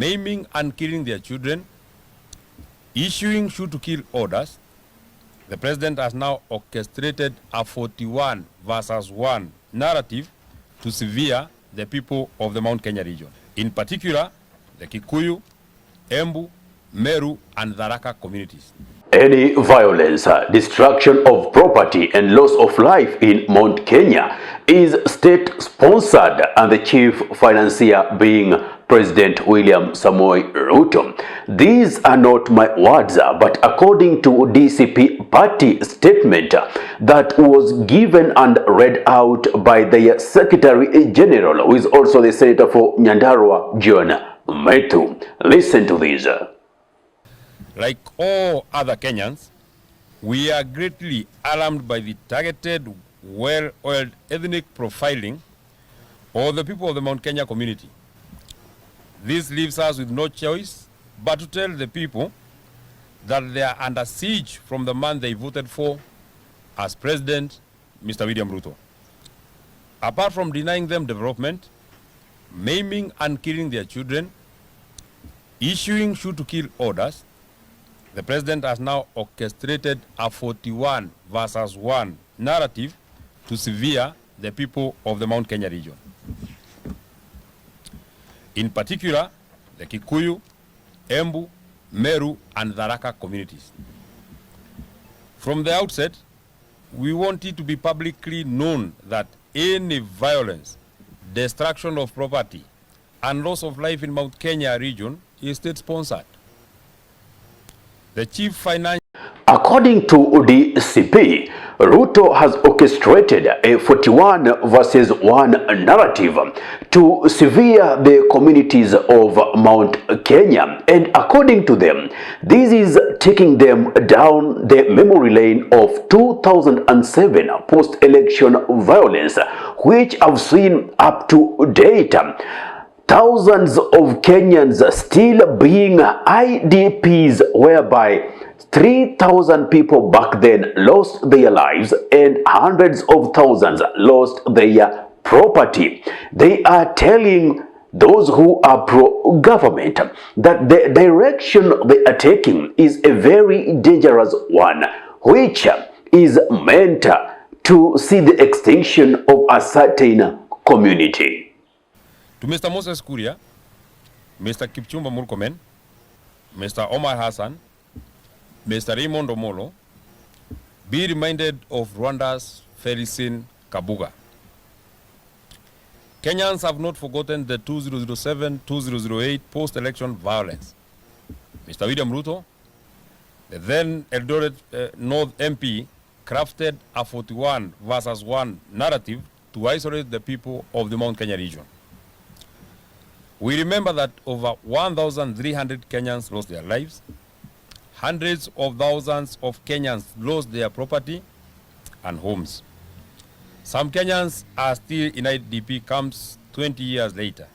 maiming and killing their children, issuing shoot-to-kill orders, the president has now orchestrated a 41 versus 1 narrative to sever the people of the Mount Kenya region. In particular, the Kikuyu, Embu, Meru, and Tharaka communities. Any violence, destruction of property and loss of life in Mount Kenya is state-sponsored, and the chief financier being President William Samoei Ruto. These are not my words, but according to DCP party statement that was given and read out by the Secretary General, who is also the Senator for Nyandarua, John Methu. Listen to this. Like all other Kenyans, we are greatly alarmed by the targeted, well-oiled ethnic profiling of the people of the Mount Kenya community. This leaves us with no choice but to tell the people that they are under siege from the man they voted for as president, Mr. William Ruto. Apart from denying them development, maiming and killing their children, issuing shoot-to-kill orders, the president has now orchestrated a 41 versus 1 narrative to sever the people of the Mount Kenya region. In particular, the Kikuyu, Embu, Meru, and Tharaka communities. From the outset, we want it to be publicly known that any violence, destruction of property, and loss of life in Mount Kenya region is state-sponsored. The chief financial... According to DCP, Ruto has orchestrated a 41 versus 1 narrative to sever the communities of Mount Kenya. And according to them, this is taking them down the memory lane of 2007 post-election violence, which have seen up to date thousands of Kenyans still being IDPs, whereby 3,000 people back then lost their lives and hundreds of thousands lost their property. They are telling those who are pro-government that the direction they are taking is a very dangerous one, which is meant to see the extinction of a certain community. To Mr. Moses Kuria, Mr. Kipchumba Murkomen, Mr. Omar Hassan, Mr. Raymond Omolo, be reminded of Rwanda's Felicien Kabuga. Kenyans have not forgotten the 2007-2008 post-election violence. Mr. William Ruto, the then Eldoret North MP, crafted a 41 versus 1 narrative to isolate the people of the Mount Kenya region. We remember that over 1,300 Kenyans lost their lives. Hundreds of thousands of Kenyans lost their property and homes. Some Kenyans are still in IDP camps 20 years later.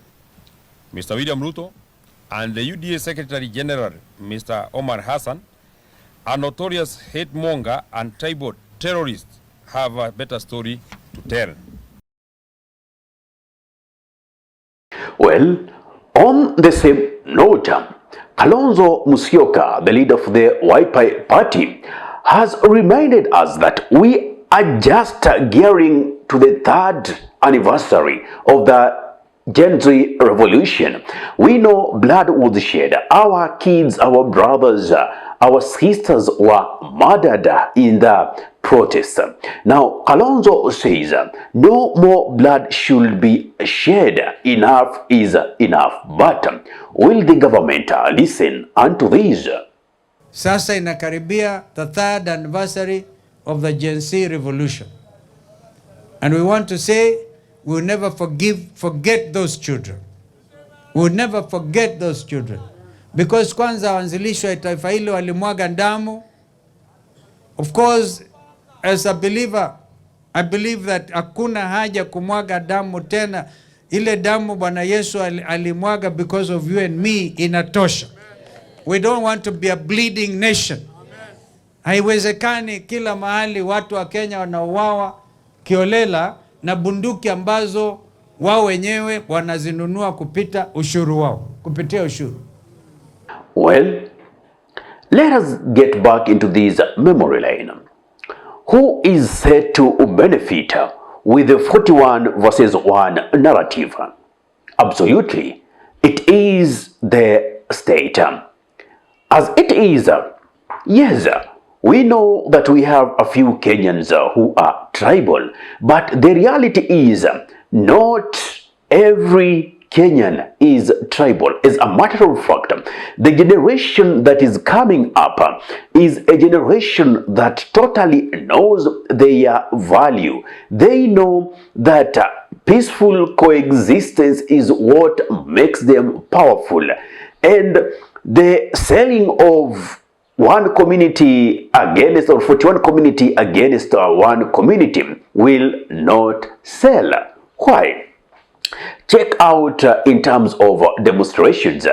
Mr. William Ruto and the UDA Secretary General, Mr. Omar Hassan, a notorious hate monger and tribal terrorists, have a better story to tell. Well, on the same note, Kalonzo Musyoka, the leader of the Wiper party, has reminded us that we are just gearing to the 3rd anniversary of the Gen Z revolution. We know blood was shed. Our kids, our brothers, our sisters were murdered in the protests. Now, Kalonzo says no more blood should be shed. Enough is enough. But will the government listen unto this? Sasa inakaribia the 3rd anniversary of the Gen Z revolution. And we want to say we will never forget those children. We will never forget those children. Because kwanza wanzilishwa ya taifa hili walimwaga damu. Of course, as a believer, I believe that hakuna haja kumwaga damu tena. Ile damu Bwana Yesu alimwaga because of you and me inatosha. We don't want to be a bleeding nation. Haiwezekani kila mahali watu wa Kenya wanauawa kiolela na bunduki ambazo wao wenyewe wanazinunua kupitia ushuru. Well, let us get back into this memory lane. Who is said to benefit with the 41 versus 1 narrative? Absolutely, it is the state. As it is, yes, we know that we have a few Kenyans who are tribal, but the reality is not every Kenyan is tribal. As a matter of fact, the generation that is coming up is a generation that totally knows their value. They know that peaceful coexistence is what makes them powerful. And the selling of one community against, or 41 community against one community will not sell. Why? Check out in terms of demonstrations.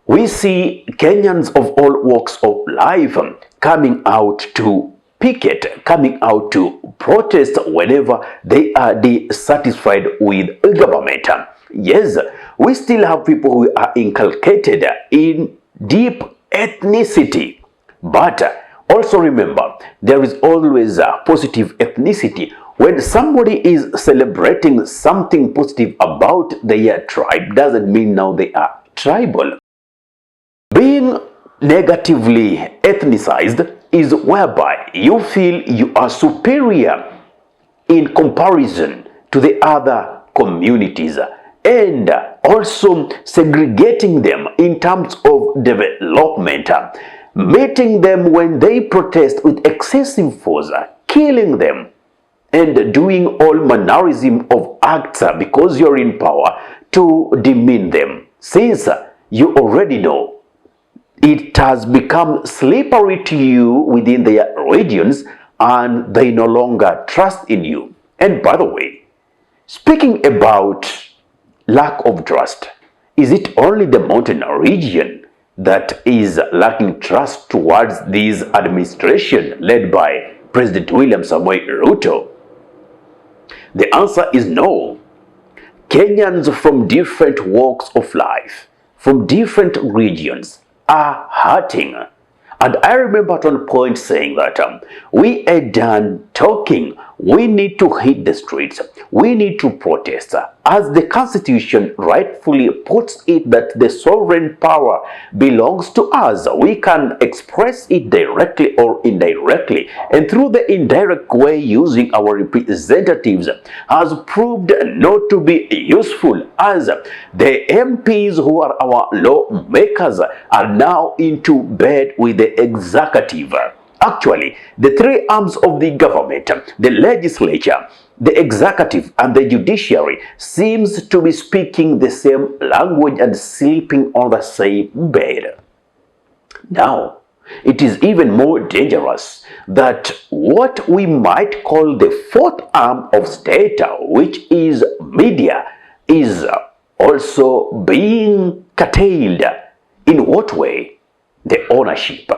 We see Kenyans of all walks of life coming out to picket, coming out to protest whenever they are dissatisfied with government. Yes, we still have people who are inculcated in deep ethnicity, but also remember, there is always a positive ethnicity. When somebody is celebrating something positive about their tribe, doesn't mean now they are tribal. Being negatively ethnicized is whereby you feel you are superior in comparison to the other communities, and also segregating them in terms of development, meeting them when they protest with excessive force, killing them, and doing all mannerism of acts because you're in power to demean them. Since you already know it has become slippery to you within their regions and they no longer trust in you. And by the way, speaking about lack of trust, is it only the mountain region that is lacking trust towards this administration led by President William Samoei Ruto? The answer is no. Kenyans from different walks of life, from different regions, are hurting. And I remember at one point saying that we are done talking. We need to hit the streets. We need to protest. As the Constitution rightfully puts it that the sovereign power belongs to us. We can express it directly or indirectly. And through the indirect way, using our representatives has proved not to be useful, as the MPs who are our lawmakers are now into bed with the executive. Actually, the three arms of the government, the legislature, the executive, and the judiciary, seems to be speaking the same language and sleeping on the same bed. Now, it is even more dangerous that what we might call the fourth arm of state, which is media, is also being curtailed. In what way? The ownership.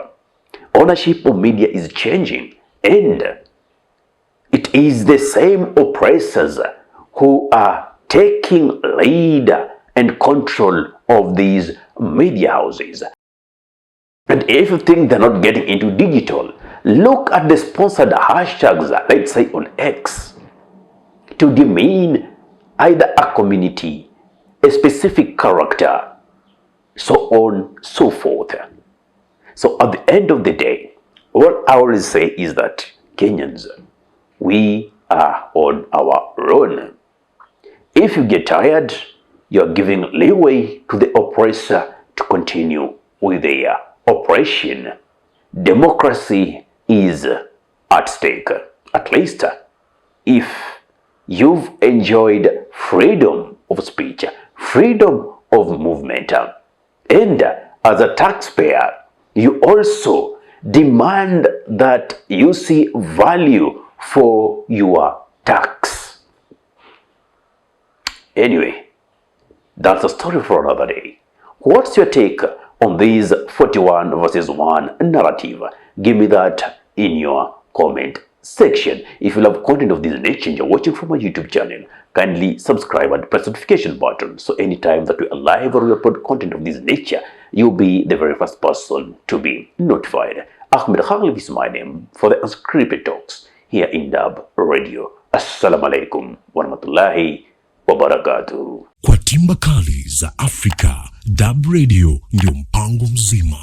Ownership of media is changing, and it is the same oppressors who are taking lead and control of these media houses. And if you think they're not getting into digital, look at the sponsored hashtags, let's say on X, to demean either a community, a specific character, so on, so forth. So at the end of the day, what I will say is that Kenyans, we are on our own. If you get tired, you're giving leeway to the oppressor to continue with their oppression. Democracy is at stake. At least if you've enjoyed freedom of speech, freedom of movement, and as a taxpayer, you also demand that you see value for your tax. Anyway, that's a story for another day. What's your take on this 41 versus 1 narrative? Give me that in your comment section. If you love content of this nature and you're watching from my YouTube channel, kindly subscribe and press the notification button so anytime that we are live or we upload content of this nature, you'll be the very first person to be notified. Ahmed Khalif is my name for the Unscripted Talks here in Dub Radio. Assalamu alaikum warahmatullahi wabarakatuh. Kwa timba kali za Afrika, Dub Radio ndio mpango mzima.